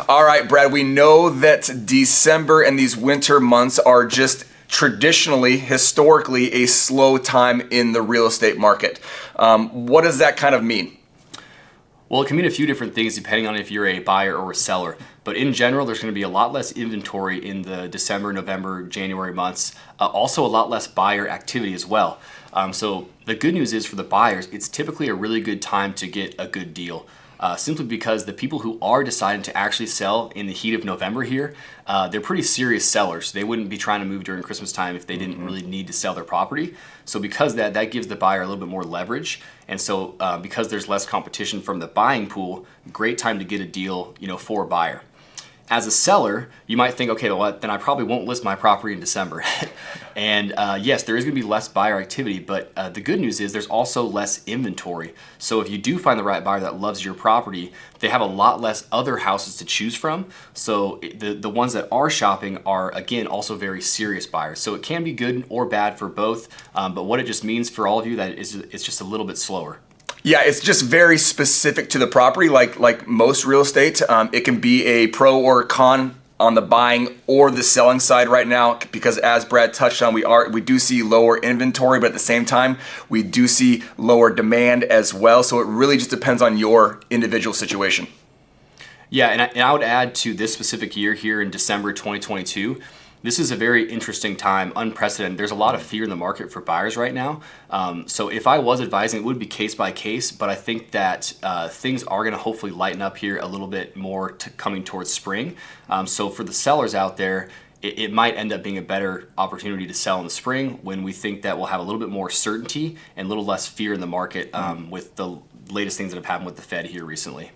All right, Brad, we know that December and these winter months are just traditionally, historically, a slow time in the real estate market. What does that kind of mean? Well, it can mean a few different things depending on if you're a buyer or a seller. But in general, there's going to be a lot less inventory in the December, November, January months. Also, a lot less buyer activity as well. So the good news is for the buyers, it's typically a really good time to get a good deal. Simply because the people who are deciding to actually sell in the heat of November here, they're pretty serious sellers. They wouldn't be trying to move during Christmas time if they didn't really need to sell their property. So because that gives the buyer a little bit more leverage. And so because there's less competition from the buying pool, great time to get a deal, for a buyer. As a seller, you might think, okay, well, then I probably won't list my property in December. And yes, there is going to be less buyer activity, but the good news is there's also less inventory. So if you do find the right buyer that loves your property, they have a lot less other houses to choose from. So the ones that are shopping are, again, also very serious buyers. So it can be good or bad for both, but what it just means for all of you that it's just a little bit slower. Yeah, it's just very specific to the property, like most real estate. It can be a pro or a con on the buying or the selling side right now, because as Brad touched on, we do see lower inventory, but at the same time, we do see lower demand as well. So it really just depends on your individual situation. Yeah, and I would add to this specific year here in December 2022, this is a very interesting time, unprecedented. There's a lot of fear in the market for buyers right now. So if I was advising, it would be case by case, but I think that things are going to hopefully lighten up here a little bit more coming towards spring. So for the sellers out there, it might end up being a better opportunity to sell in the spring when we think that we'll have a little bit more certainty and a little less fear in the market with the latest things that have happened with the Fed here recently.